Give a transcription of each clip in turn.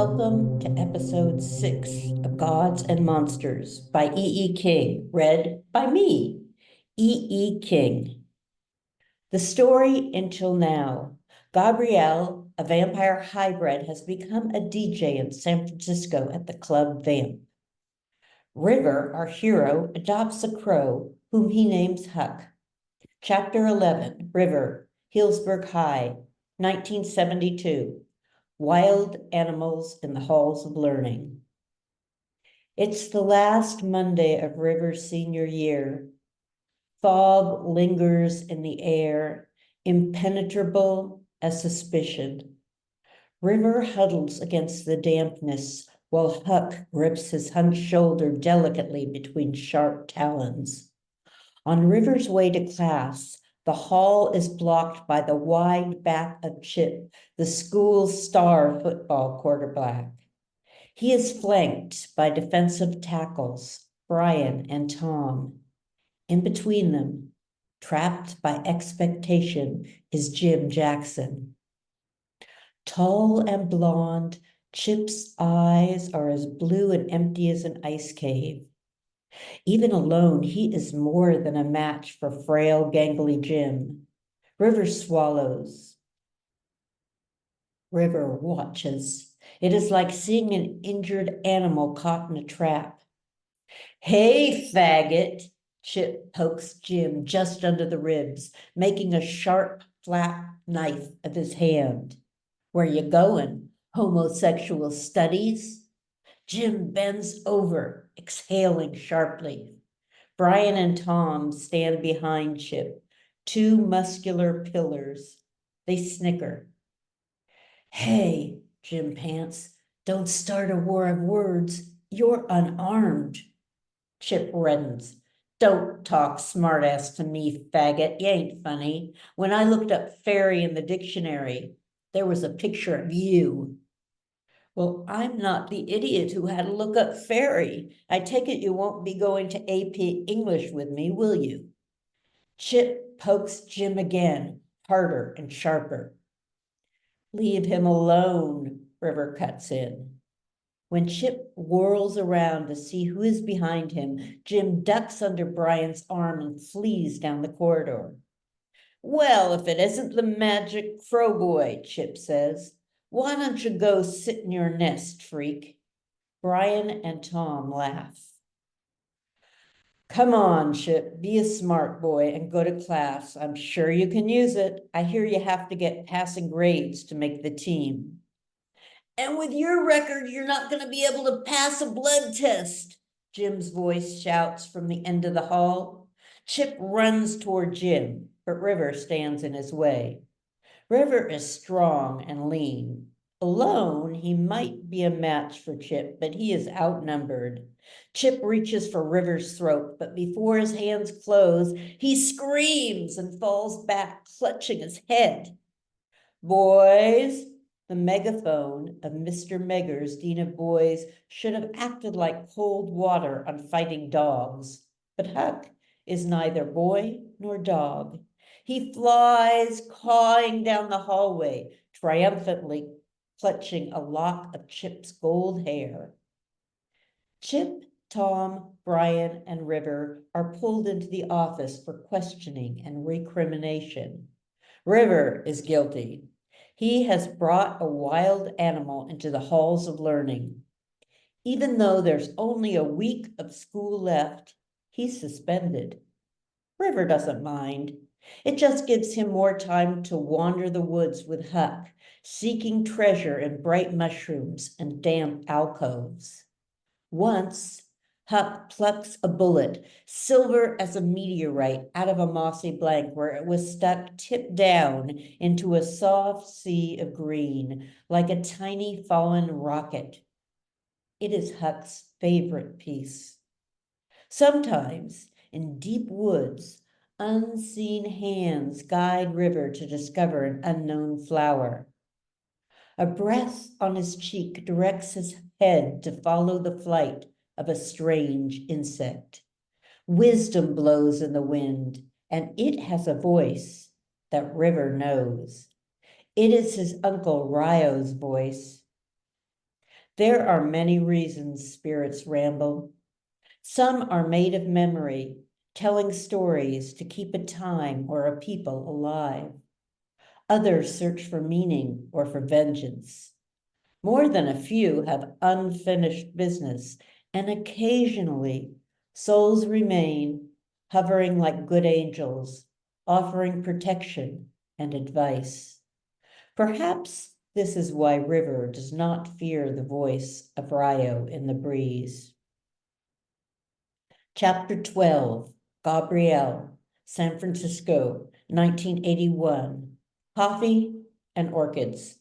Welcome to episode 6 of Gods and Monsters by E. King, read by me, E. King. The story until now. Gabrielle, a vampire hybrid, has become a DJ in San Francisco at the club Vamp. River, our hero, adopts a crow, whom he names Huck. Chapter 11, River, Hillsburg High, 1972. Wild Animals in the Halls of Learning. It's the last Monday of River's senior year. Fog lingers in the air, impenetrable as suspicion. River huddles against the dampness while Huck grips his hunched shoulder delicately between sharp talons. On River's way to class, the hall is blocked by the wide back of Chip, the school's star football quarterback. He is flanked by defensive tackles, Brian and Tom. In between them, trapped by expectation, is Jim Jackson. Tall and blonde, Chip's eyes are as blue and empty as an ice cave. Even alone, he is more than a match for frail, gangly Jim. River swallows. River watches. It is like seeing an injured animal caught in a trap. Hey, faggot, Chip pokes Jim just under the ribs, making a sharp, flat knife of his hand. Where you going? Homosexual studies? Jim bends over, exhaling sharply. Brian and Tom stand behind Chip, two muscular pillars. They snicker. Hey, Jim pants, don't start a war of words. You're unarmed. Chip reddens. Don't talk smartass to me, faggot. You ain't funny. When I looked up fairy in the dictionary, there was a picture of you. Well, I'm not the idiot who had to look up fairy. I take it you won't be going to AP English with me, will you? Chip pokes Jim again, harder and sharper. Leave him alone, River cuts in. When Chip whirls around to see who is behind him, Jim ducks under Brian's arm and flees down the corridor. Well, if it isn't the magic crow boy, Chip says. Why don't you go sit in your nest, freak? Brian and Tom laugh. Come on, Chip, be a smart boy and go to class. I'm sure you can use it. I hear you have to get passing grades to make the team. And with your record, you're not going to be able to pass a blood test, Jim's voice shouts from the end of the hall. Chip runs toward Jim, but River stands in his way. River is strong and lean. Alone, he might be a match for Chip, but he is outnumbered. Chip reaches for River's throat, but before his hands close, he screams and falls back, clutching his head. Boys, the megaphone of Mr. Megger's Dean of Boys should have acted like cold water on fighting dogs, but Huck is neither boy nor dog. He flies cawing down the hallway, triumphantly clutching a lock of Chip's gold hair. Chip, Tom, Brian, and River are pulled into the office for questioning and recrimination. River is guilty. He has brought a wild animal into the halls of learning. Even though there's only a week of school left, he's suspended. River doesn't mind. It just gives him more time to wander the woods with Huck, seeking treasure in bright mushrooms and damp alcoves. Once, Huck plucks a bullet, silver as a meteorite, out of a mossy blank where it was stuck tip down into a soft sea of green, like a tiny fallen rocket. It is Huck's favorite piece. Sometimes, in deep woods, unseen hands guide River to discover an unknown flower. A breath on his cheek directs his head to follow the flight of a strange insect. Wisdom blows in the wind, and it has a voice that River knows. It is his uncle Rios' voice. There are many reasons spirits ramble. Some are made of memory, telling stories to keep a time or a people alive. Others search for meaning or for vengeance. More than a few have unfinished business, and occasionally souls remain hovering like good angels, offering protection and advice. Perhaps this is why River does not fear the voice of Rio in the breeze. Chapter 12, Gabrielle, San Francisco, 1981, Coffee and Orchids.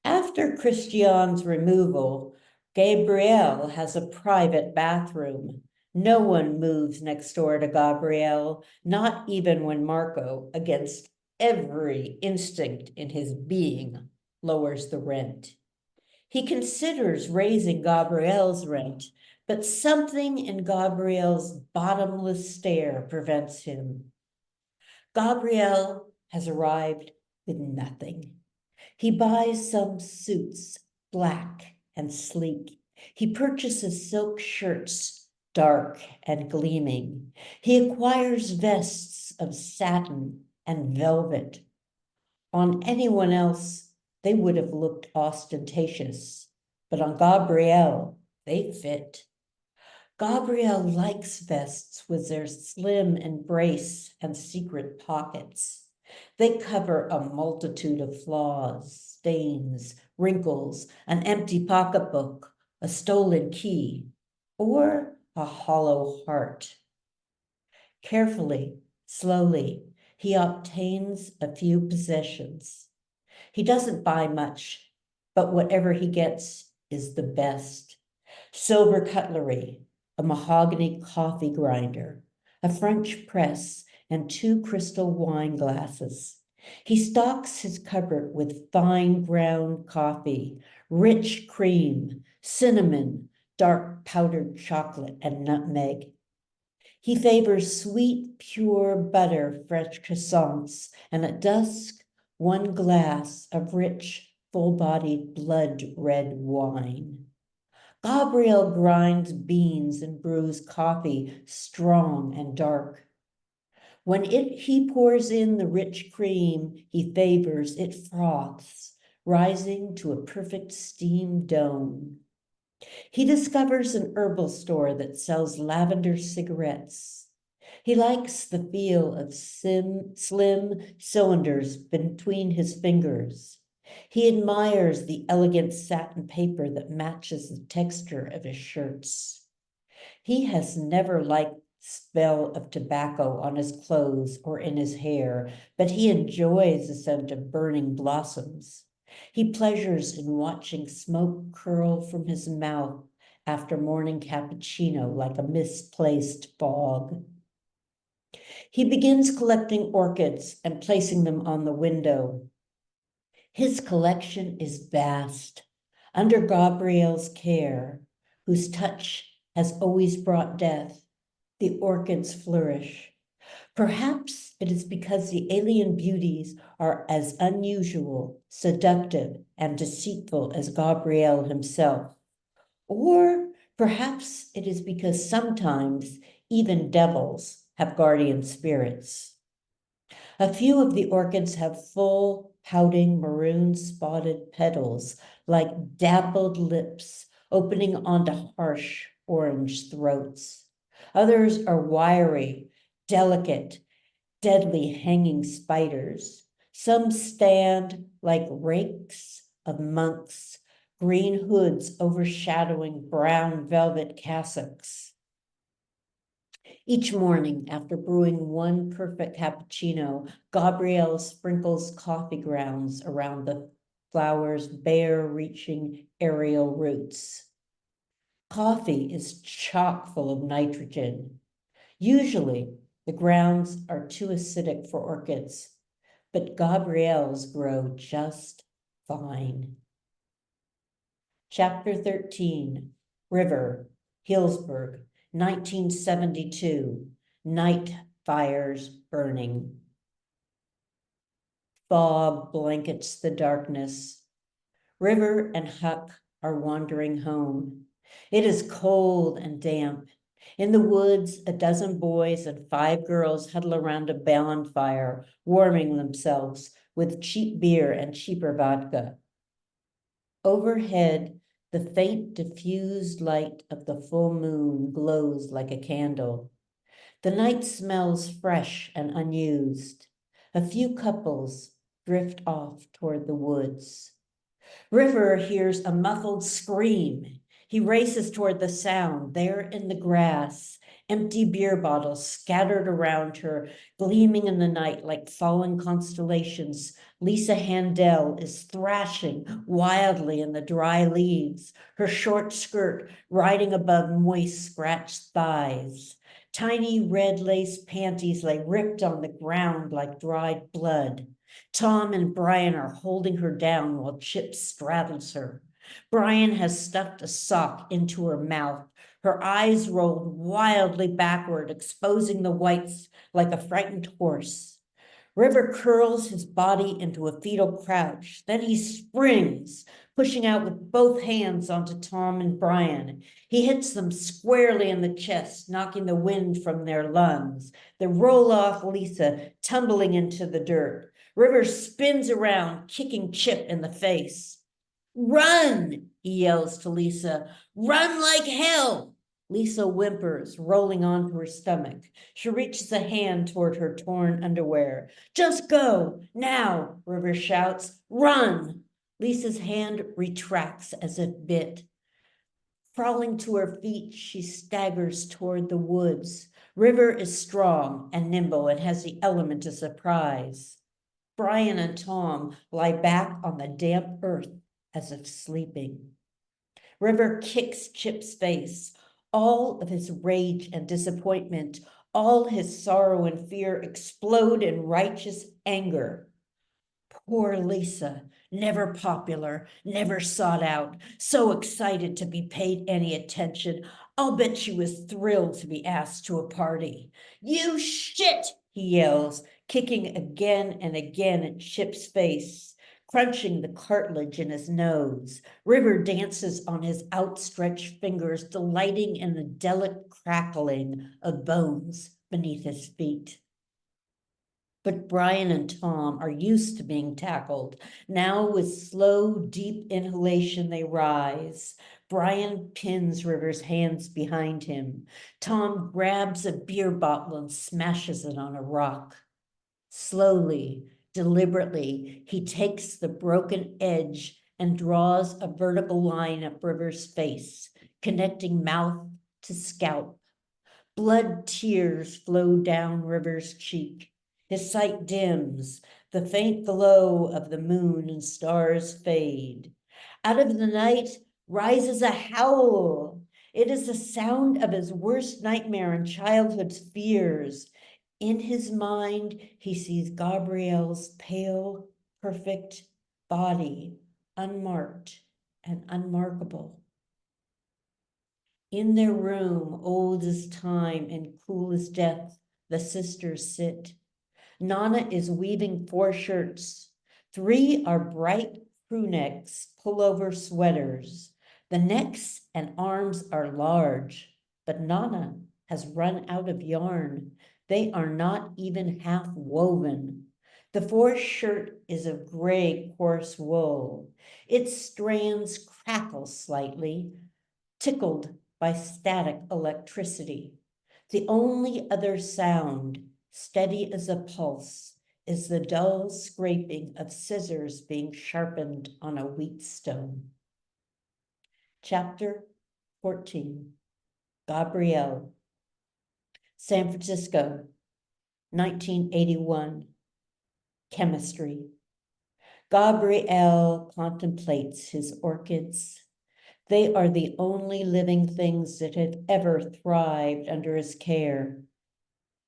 After Christian's removal, Gabrielle has a private bathroom. No one moves next door to Gabrielle, not even when Marco, against every instinct in his being, lowers the rent. He considers raising Gabrielle's rent, but something in Gabrielle's bottomless stare prevents him. Gabrielle has arrived with nothing. He buys some suits, black and sleek. He purchases silk shirts, dark and gleaming. He acquires vests of satin and velvet. On anyone else, they would have looked ostentatious, but on Gabrielle, they fit. Gabrielle likes vests with their slim embrace and secret pockets. They cover a multitude of flaws, stains, wrinkles, an empty pocketbook, a stolen key, or a hollow heart. Carefully, slowly, he obtains a few possessions. He doesn't buy much, but whatever he gets is the best. Silver cutlery, a mahogany coffee grinder, a French press, and 2 crystal wine glasses. He stocks his cupboard with fine ground coffee, rich cream, cinnamon, dark powdered chocolate, and nutmeg. He favors sweet, pure butter, fresh croissants, and at dusk, 1 glass of rich, full-bodied blood red wine. Gabrielle grinds beans and brews coffee strong and dark. When he pours in the rich cream he favors, it froths, rising to a perfect steam dome. He discovers an herbal store that sells lavender cigarettes. He likes the feel of slim cylinders between his fingers. He admires the elegant satin paper that matches the texture of his shirts. He has never liked the smell of tobacco on his clothes or in his hair, but he enjoys the scent of burning blossoms. He pleasures in watching smoke curl from his mouth after morning cappuccino like a misplaced fog. He begins collecting orchids and placing them on the window. His collection is vast. Under Gabrielle's care, whose touch has always brought death, the orchids flourish. Perhaps it is because the alien beauties are as unusual, seductive, and deceitful as Gabriel himself. Or perhaps it is because sometimes even devils have guardian spirits. A few of the orchids have full, pouting, maroon-spotted petals like dappled lips opening onto harsh orange throats. Others are wiry, delicate, deadly hanging spiders. Some stand like rakes of monks, green hoods overshadowing brown velvet cassocks. Each morning, after brewing 1 perfect cappuccino, Gabrielle sprinkles coffee grounds around the flower's bare-reaching aerial roots. Coffee is chock full of nitrogen. Usually, the grounds are too acidic for orchids, but Gabrielle's grow just fine. Chapter 13, River, Hillsburg, 1972, night fires burning. Fog blankets the darkness. River and Huck are wandering home. It is cold and damp. In the woods, a dozen boys and 5 girls huddle around a bonfire, warming themselves with cheap beer and cheaper vodka. Overhead, the faint diffused light of the full moon glows like a candle. The night smells fresh and unused. A few couples drift off toward the woods. River hears a muffled scream. He races toward the sound. There in the grass, empty beer bottles scattered around her, gleaming in the night like fallen constellations. Lisa Handel is thrashing wildly in the dry leaves, her short skirt riding above moist, scratched thighs. Tiny red lace panties lay ripped on the ground like dried blood. Tom and Brian are holding her down while Chip straddles her. Brian has stuffed a sock into her mouth, her eyes rolled wildly backward, exposing the whites like a frightened horse. River curls his body into a fetal crouch. Then he springs, pushing out with both hands onto Tom and Brian. He hits them squarely in the chest, knocking the wind from their lungs. They roll off Lisa, tumbling into the dirt. River spins around, kicking Chip in the face. Run, he yells to Lisa. Run like hell. Lisa whimpers, rolling onto her stomach. She reaches a hand toward her torn underwear. Just go, now, River shouts. Run. Lisa's hand retracts as if bit. Crawling to her feet, she staggers toward the woods. River is strong and nimble and has the element of surprise. Brian and Tom lie back on the damp earth as if sleeping. River kicks Chip's face. All of his rage and disappointment, all his sorrow and fear explode in righteous anger. Poor Lisa, never popular, never sought out, so excited to be paid any attention. I'll bet she was thrilled to be asked to a party. You shit, he yells, kicking again and again at Chip's face, crunching the cartilage in his nose. River dances on his outstretched fingers, delighting in the delicate crackling of bones beneath his feet. But Brian and Tom are used to being tackled. Now, with slow, deep inhalation, they rise. Brian pins River's hands behind him. Tom grabs a beer bottle and smashes it on a rock. Slowly, deliberately, he takes the broken edge and draws a vertical line up River's face, connecting mouth to scalp. Blood tears flow down River's cheek. His sight dims, the faint glow of the moon and stars fade. Out of the night rises a howl. It is the sound of his worst nightmare and childhood's fears. In his mind, he sees Gabrielle's pale, perfect body, unmarked and unmarkable. In their room, old as time and cool as death, the sisters sit. Nana is weaving 4 shirts. 3 are bright crew necks, pullover sweaters. The necks and arms are large, but Nana has run out of yarn. They are not even half woven. The 4th shirt is of gray coarse wool. Its strands crackle slightly, tickled by static electricity. The only other sound, steady as a pulse, is the dull scraping of scissors being sharpened on a wheatstone. Chapter 14, Gabrielle. San Francisco, 1981. Chemistry. Gabriel contemplates his orchids. They are the only living things that have ever thrived under his care.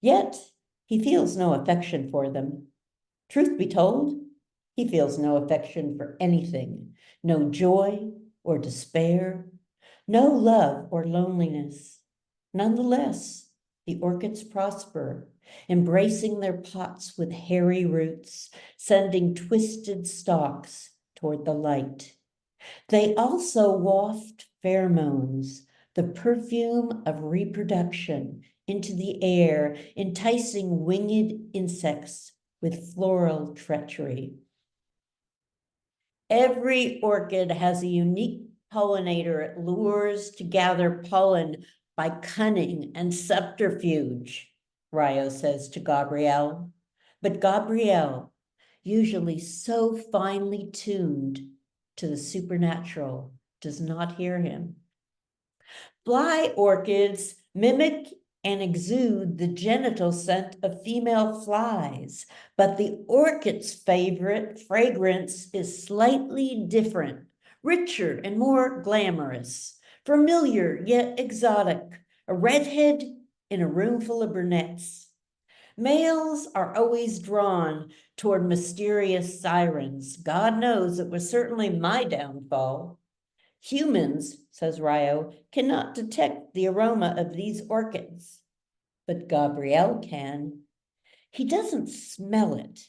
Yet, he feels no affection for them. Truth be told, he feels no affection for anything, no joy or despair, no love or loneliness. Nonetheless, the orchids prosper, embracing their pots with hairy roots, sending twisted stalks toward the light. They also waft pheromones, the perfume of reproduction, into the air, enticing winged insects with floral treachery. Every orchid has a unique pollinator it lures to gather pollen by cunning and subterfuge, Rios says to Gabrielle. But Gabrielle, usually so finely tuned to the supernatural, does not hear him. Fly orchids mimic and exude the genital scent of female flies, but the orchid's favorite fragrance is slightly different, richer and more glamorous, familiar yet exotic, a redhead in a room full of brunettes. Males are always drawn toward mysterious sirens. God knows it was certainly my downfall. Humans, says Rio, cannot detect the aroma of these orchids, but Gabriel can. He doesn't smell it,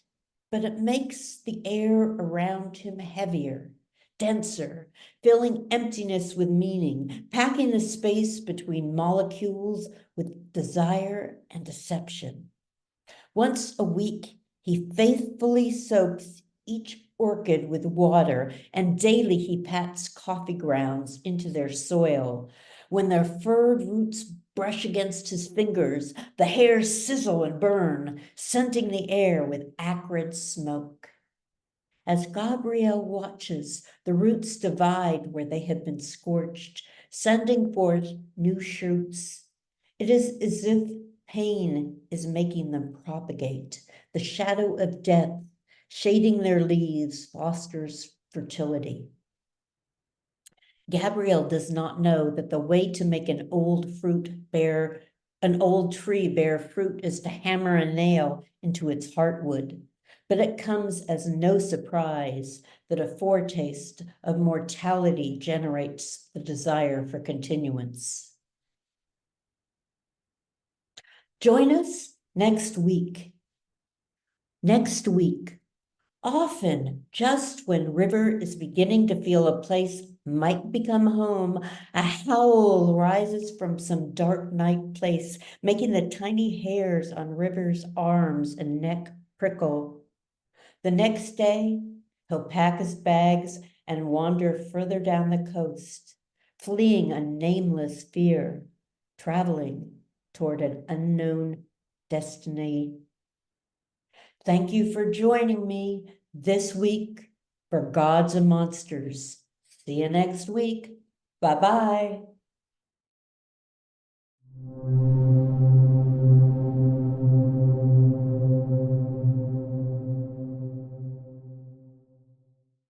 but it makes the air around him heavier, denser, filling emptiness with meaning, packing the space between molecules with desire and deception. Once a week, he faithfully soaks each orchid with water, and daily he pats coffee grounds into their soil. When their furred roots brush against his fingers, the hairs sizzle and burn, scenting the air with acrid smoke. As Gabrielle watches, the roots divide where they have been scorched, sending forth new shoots. It is as if pain is making them propagate. The shadow of death, shading their leaves, fosters fertility. Gabrielle does not know that the way to make an old tree bear fruit is to hammer a nail into its heartwood. But it comes as no surprise that a foretaste of mortality generates the desire for continuance. Join us next week. Next week, often just when River is beginning to feel a place might become home, a howl rises from some dark night place, making the tiny hairs on River's arms and neck prickle. The next day, he'll pack his bags and wander further down the coast, fleeing a nameless fear, traveling toward an unknown destiny. Thank you for joining me this week for Gods and Monsters. See you next week. Bye-bye.